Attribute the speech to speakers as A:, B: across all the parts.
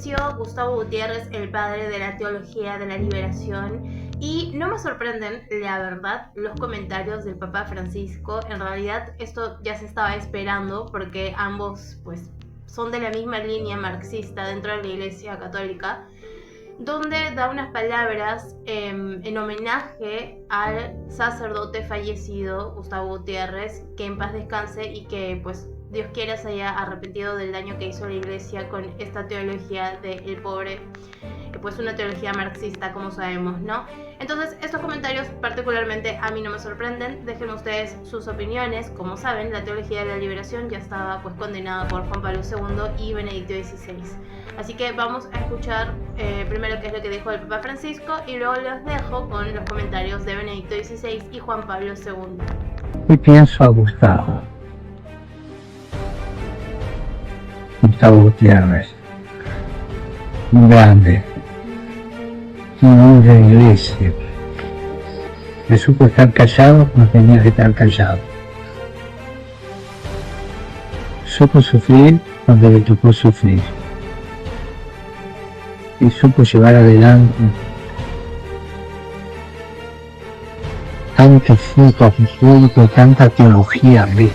A: falleció Gustavo Gutiérrez, el padre de la teología de la liberación, y no me sorprenden, la verdad, los comentarios del Papa Francisco. En realidad esto ya se estaba esperando porque ambos pues son de la misma línea marxista dentro de la Iglesia Católica, donde da unas palabras en homenaje al sacerdote fallecido Gustavo Gutiérrez, que en paz descanse y que pues Dios quiera se haya arrepentido del daño que hizo la Iglesia con esta teología del pobre, pues una teología marxista, como sabemos, ¿no? Entonces estos comentarios particularmente a mí no me sorprenden. Dejen ustedes sus opiniones. Como saben, la teología de la liberación ya estaba pues condenada por Juan Pablo II y Benedicto XVI. Así que vamos a escuchar primero qué es lo que dijo el Papa Francisco y luego los dejo con los comentarios de Benedicto XVI y Juan Pablo II.
B: Y pienso a Gustavo Gutiérrez, un grande, un hombre de iglesia, que supo estar callado cuando tenía que estar callado, supo sufrir cuando le tocó sufrir, y supo llevar adelante tanto fruto a futuro, tanta teología rica.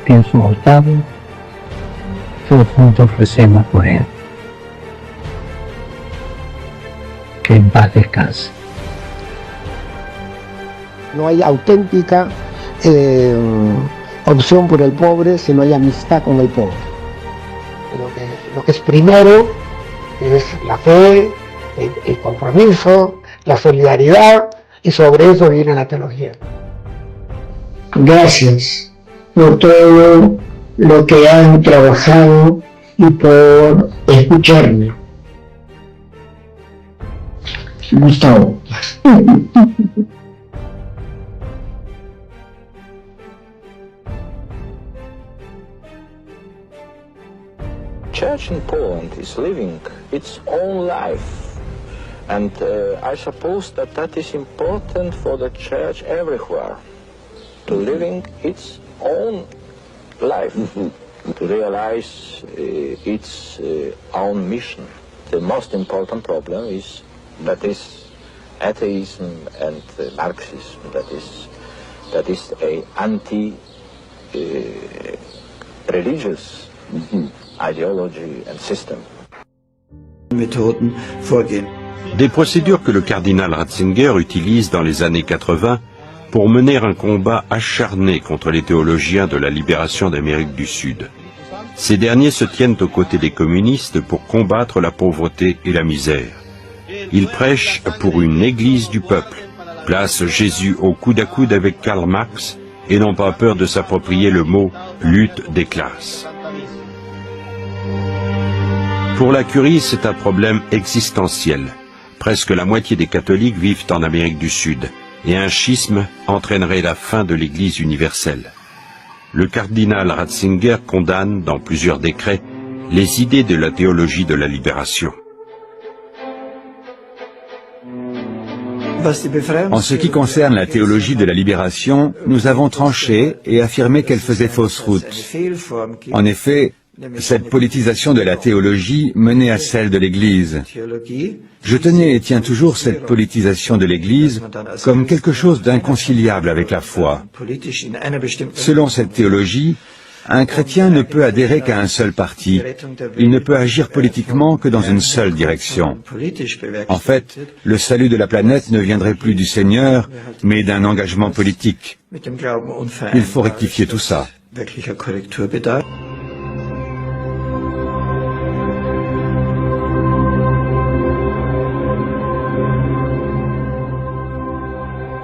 B: Pienso a Gustavo, todos juntos recemos por él. Que en paz descanse.
C: No hay auténtica opción por el pobre si no hay amistad con el pobre. Lo que es primero es la fe, el compromiso, la solidaridad, y sobre eso viene la teología.
B: Gracias por todo lo que han trabajado y por escucharme. Gustavo.
D: Church in Poland is living its own life, and I suppose that is important for the church everywhere, to living its own life, to realize its own mission. The most important problem is atheism and Marxism, that is a anti-religious ideology and system.
E: Des procédures que le cardinal Ratzinger utilise dans les années 80 pour mener un combat acharné contre les théologiens de la libération d'Amérique du Sud. Ces derniers se tiennent aux côtés des communistes pour combattre la pauvreté et la misère. Ils prêchent pour une église du peuple, placent Jésus au coude à coude avec Karl Marx et n'ont pas peur de s'approprier le mot « lutte des classes ». Pour la Curie, c'est un problème existentiel. Presque la moitié des catholiques vivent en Amérique du Sud, et un schisme entraînerait la fin de l'Église universelle. Le cardinal Ratzinger condamne, dans plusieurs décrets, les idées de la théologie de la libération.
F: En ce qui concerne la théologie de la libération, nous avons tranché et affirmé qu'elle faisait fausse route. En effet, cette politisation de la théologie menait à celle de l'Église. Je tenais et tiens toujours cette politisation de l'Église comme quelque chose d'inconciliable avec la foi. Selon cette théologie, un chrétien ne peut adhérer qu'à un seul parti. Il ne peut agir politiquement que dans une seule direction. En fait, le salut de la planète ne viendrait plus du Seigneur, mais d'un engagement politique. Il faut rectifier tout ça.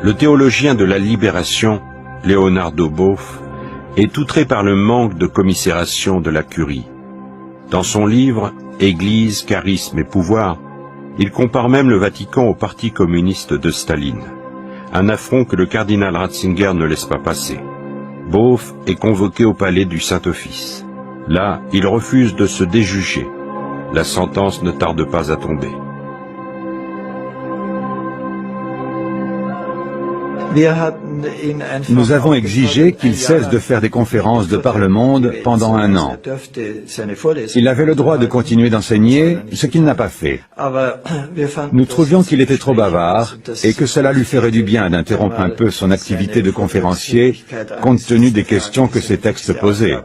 E: Le théologien de la libération, Leonardo Boff, est outré par le manque de commisération de la Curie. Dans son livre « Église, charisme et pouvoir », il compare même le Vatican au parti communiste de Staline. Un affront que le cardinal Ratzinger ne laisse pas passer. Boff est convoqué au palais du Saint-Office. Là, il refuse de se déjuger. La sentence ne tarde pas à tomber.
F: Nous avons exigé qu'il cesse de faire des conférences de par le monde pendant 1 an. Il avait le droit de continuer d'enseigner, ce qu'il n'a pas fait. Nous trouvions qu'il était trop bavard et que cela lui ferait du bien d'interrompre un peu son activité de conférencier compte tenu des questions que ses textes posaient.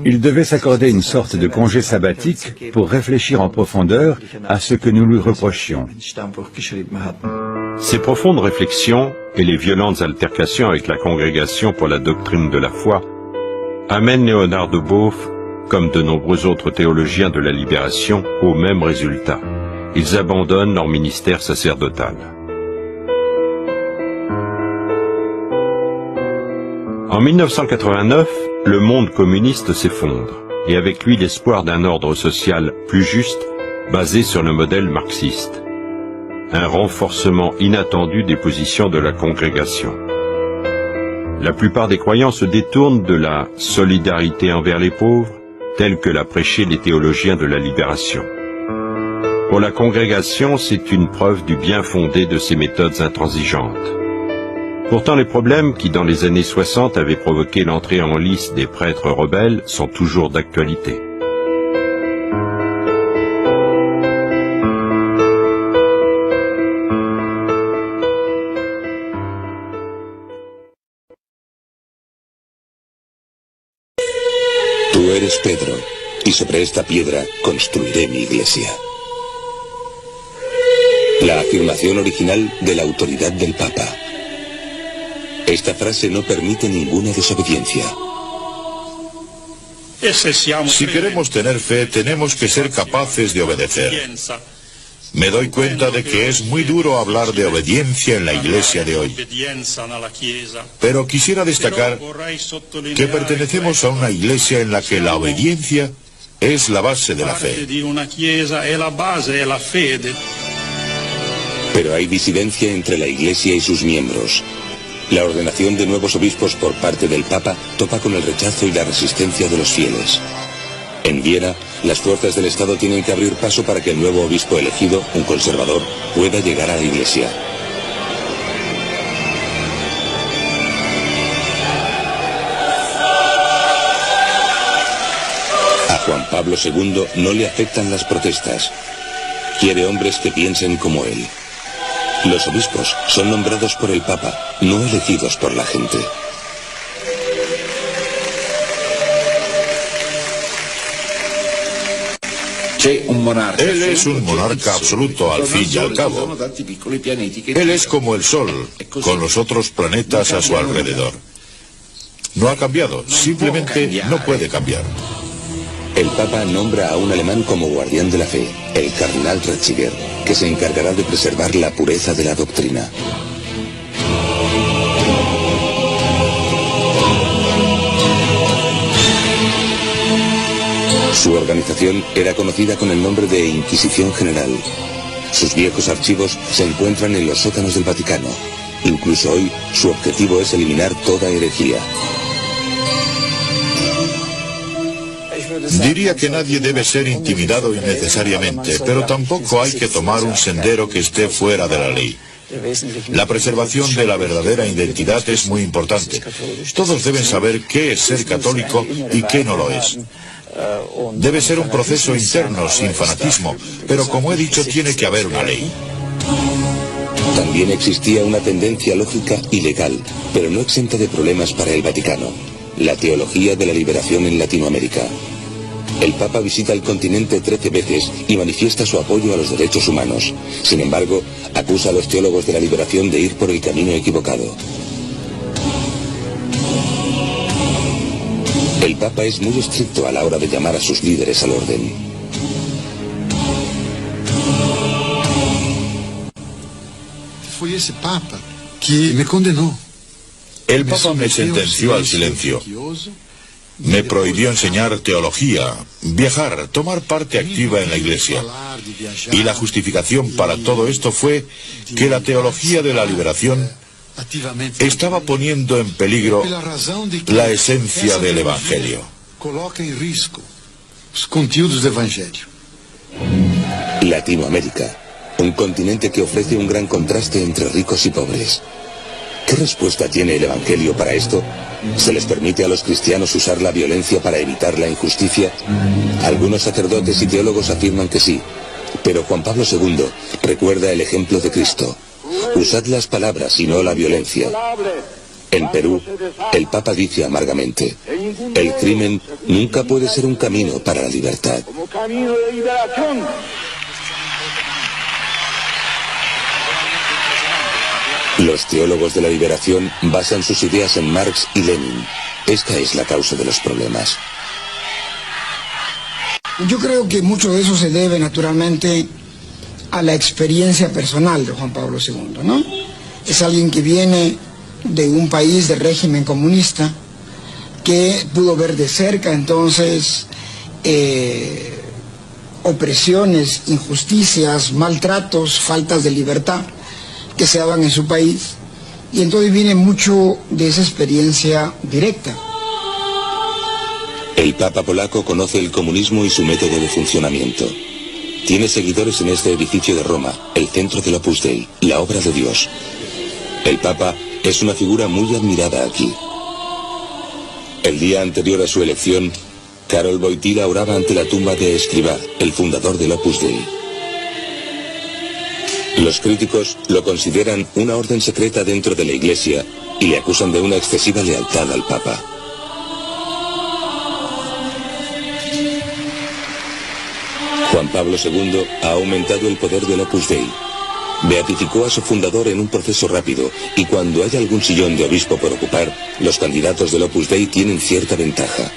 F: Il devait s'accorder une sorte de congé sabbatique pour réfléchir en profondeur à ce que nous lui reprochions.
E: Ces profondes réflexions et les violentes altercations avec la Congrégation pour la doctrine de la foi amènent Léonard de Beauf, comme de nombreux autres théologiens de la Libération, au même résultat. Ils abandonnent leur ministère sacerdotal. En 1989, le monde communiste s'effondre, et avec lui l'espoir d'un ordre social plus juste, basé sur le modèle marxiste. Un renforcement inattendu des positions de la congrégation. La plupart des croyants se détournent de la solidarité envers les pauvres, telle que l'a prêché les théologiens de la Libération. Pour la congrégation, c'est une preuve du bien fondé de ces méthodes intransigeantes. Pourtant, les problèmes qui, dans les années 60, avaient provoqué l'entrée en lice des prêtres rebelles sont toujours d'actualité.
G: Tú eres Pedro, y sobre esta piedra construiré mi iglesia. La afirmación original de la autoridad del Papa. Esta frase no permite ninguna desobediencia.
H: Si queremos tener fe, tenemos que ser capaces de obedecer. Me doy cuenta de que es muy duro hablar de obediencia en la iglesia de hoy. Pero quisiera destacar que pertenecemos a una iglesia en la que la obediencia es la base de la fe.
G: Pero hay disidencia entre la iglesia y sus miembros. La ordenación de nuevos obispos por parte del Papa topa con el rechazo y la resistencia de los fieles. En Viena, las fuerzas del Estado tienen que abrir paso para que el nuevo obispo elegido, un conservador, pueda llegar a la iglesia. A Juan Pablo II no le afectan las protestas. Quiere hombres que piensen como él. Los obispos son nombrados por el Papa, no elegidos por la gente.
H: Él es un monarca absoluto al fin y al cabo. Él es como el Sol, con los otros planetas a su alrededor. No ha cambiado, simplemente no puede cambiar.
G: El Papa nombra a un alemán como guardián de la fe, el cardenal Ratzinger, que se encargará de preservar la pureza de la doctrina. Su organización era conocida con el nombre de Inquisición General. Sus viejos archivos se encuentran en los sótanos del Vaticano. Incluso hoy, su objetivo es eliminar toda herejía.
H: Diría que nadie debe ser intimidado innecesariamente, pero tampoco hay que tomar un sendero que esté fuera de la ley. La preservación de la verdadera identidad es muy importante. Todos deben saber qué es ser católico y qué no lo es. Debe ser un proceso interno, sin fanatismo, pero como he dicho, tiene que haber una ley.
G: También existía una tendencia lógica y legal, pero no exenta de problemas para el Vaticano: la teología de la liberación en Latinoamérica. El Papa visita el continente 13 veces y manifiesta su apoyo a los derechos humanos. Sin embargo, acusa a los teólogos de la liberación de ir por el camino equivocado. El Papa es muy estricto a la hora de llamar a sus líderes al orden.
I: Fue ese Papa que me condenó.
H: El Papa me sentenció al silencio. Me prohibió enseñar teología, viajar, tomar parte activa en la iglesia. Y la justificación para todo esto fue que la teología de la liberación estaba poniendo en peligro la esencia del Evangelio.
I: Coloca en riesgo los contenidos del Evangelio.
G: Latinoamérica, un continente que ofrece un gran contraste entre ricos y pobres. ¿Qué respuesta tiene el Evangelio para esto? ¿Se les permite a los cristianos usar la violencia para evitar la injusticia? Algunos sacerdotes y teólogos afirman que sí, pero Juan Pablo II recuerda el ejemplo de Cristo. Usad las palabras y no la violencia. En Perú, el Papa dice amargamente, el crimen nunca puede ser un camino para la libertad. Los teólogos de la liberación basan sus ideas en Marx y Lenin. Esta es la causa de los problemas.
J: Yo creo que mucho de eso se debe naturalmente a la experiencia personal de Juan Pablo II, ¿no? Es alguien que viene de un país de régimen comunista, que pudo ver de cerca entonces opresiones, injusticias, maltratos, faltas de libertad que se daban en su país, y entonces viene mucho de esa experiencia directa.
G: El Papa polaco conoce el comunismo y su método de funcionamiento. Tiene seguidores en este edificio de Roma, el centro del Opus Dei, la obra de Dios. El Papa es una figura muy admirada aquí. El día anterior a su elección, Karol Wojtyła oraba ante la tumba de Escrivá, el fundador del Opus Dei. Los críticos lo consideran una orden secreta dentro de la Iglesia y le acusan de una excesiva lealtad al Papa. Juan Pablo II ha aumentado el poder del Opus Dei. Beatificó a su fundador en un proceso rápido, y cuando hay algún sillón de obispo por ocupar, los candidatos del Opus Dei tienen cierta ventaja.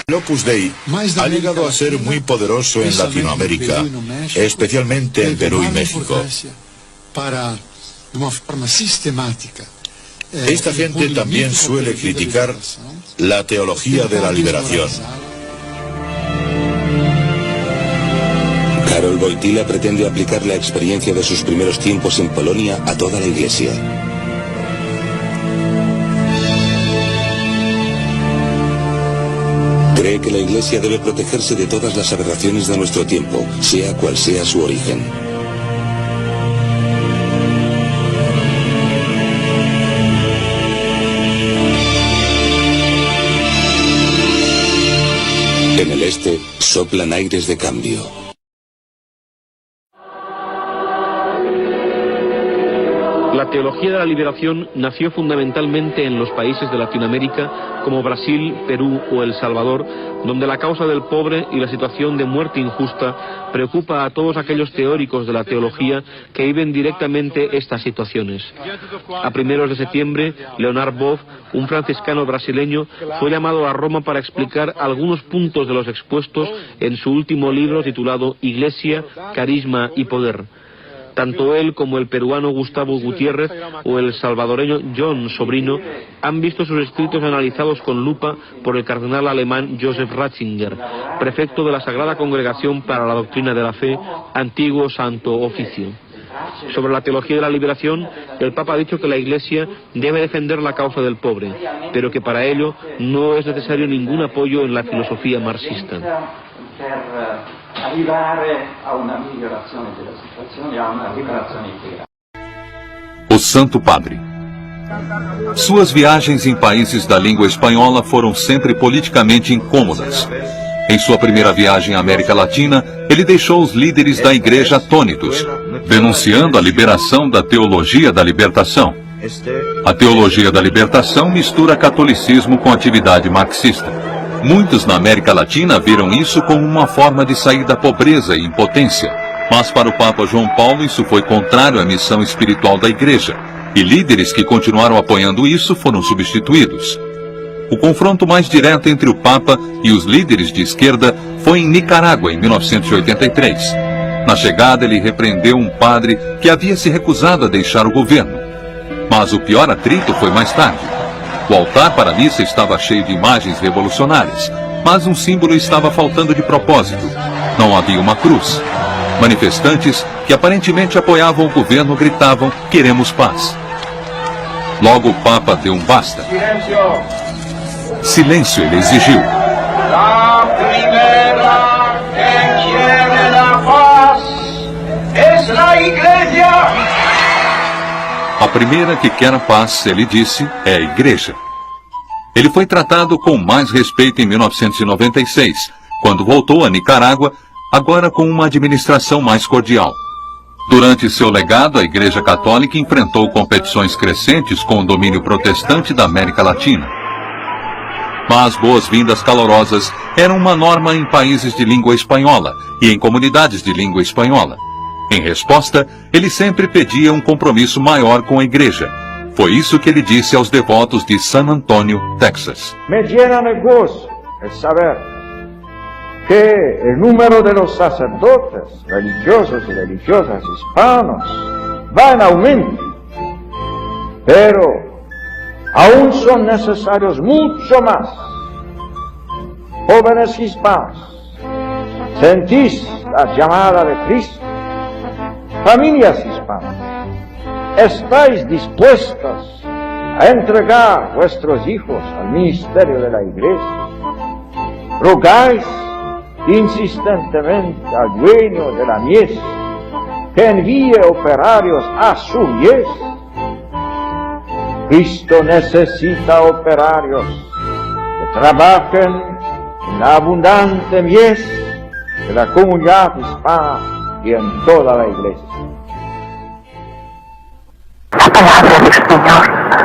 H: El Opus Dei ha llegado a ser muy poderoso en Latinoamérica, especialmente en Perú y México. Esta gente también suele criticar la teología de la liberación.
G: Karol Wojtyła pretende aplicar la experiencia de sus primeros tiempos en Polonia a toda la Iglesia. Cree que la Iglesia debe protegerse de todas las aberraciones de nuestro tiempo, sea cual sea su origen. En el este, soplan aires de cambio.
K: La teología de la liberación nació fundamentalmente en los países de Latinoamérica como Brasil, Perú o El Salvador, donde la causa del pobre y la situación de muerte injusta preocupa a todos aquellos teóricos de la teología que viven directamente estas situaciones. A primeros de septiembre, Leonard Boff, un franciscano brasileño, fue llamado a Roma para explicar algunos puntos de los expuestos en su último libro titulado Iglesia, Carisma y Poder. Tanto él como el peruano Gustavo Gutiérrez o el salvadoreño John Sobrino han visto sus escritos analizados con lupa por el cardenal alemán Joseph Ratzinger, prefecto de la Sagrada Congregación para la Doctrina de la Fe, antiguo Santo Oficio. Sobre la teología de la liberación, el Papa ha dicho que la Iglesia debe defender la causa del pobre, pero que para ello no es necesario ningún apoyo en la filosofía marxista.
L: O Santo Padre. Suas viagens em países da língua espanhola foram sempre politicamente incômodas. Em sua primeira viagem à América Latina, ele deixou os líderes da igreja atônitos, denunciando a liberação da teologia da libertação. A teologia da libertação mistura catolicismo com atividade marxista. Muitos na América Latina viram isso como uma forma de sair da pobreza e impotência, mas para o Papa João Paulo isso foi contrário à missão espiritual da Igreja, e líderes que continuaram apoiando isso foram substituídos. O confronto mais direto entre o Papa e os líderes de esquerda foi em Nicarágua, em 1983. Na chegada, ele repreendeu um padre que havia se recusado a deixar o governo. Mas o pior atrito foi mais tarde. O altar para a missa estava cheio de imagens revolucionárias, mas um símbolo estava faltando de propósito. Não havia uma cruz. Manifestantes que aparentemente apoiavam o governo gritavam: "Queremos paz". Logo o Papa deu um basta. Silêncio, ele exigiu.
M: La primera que quiere la paz es la Iglesia.
L: A primeira que quer a paz, ele disse, é a Igreja. Ele foi tratado com mais respeito em 1996, quando voltou a Nicarágua, agora com uma administração mais cordial. Durante seu legado, a Igreja Católica enfrentou competições crescentes com o domínio protestante da América Latina. Mas boas-vindas calorosas eram uma norma em países de língua espanhola e em comunidades de língua espanhola. Em resposta, ele sempre pedia um compromisso maior com a Igreja. Foi isso que ele disse aos devotos de San Antonio, Texas.
N: Me llena de gozo el saber que el número de los sacerdotes religiosos y religiosas hispanos va en aumento, pero aún son necesarios mucho más. Jóvenes hispanos, ¿sentís la llamada de Cristo? Familias hispanas, ¿estáis dispuestos a entregar vuestros hijos al ministerio de la Iglesia? ¿Rogáis insistentemente al dueño de la mies que envíe operarios a su mies? Cristo necesita operarios que trabajen en la abundante mies de la comunidad hispana y en toda la Iglesia.
O: La palabra del Señor.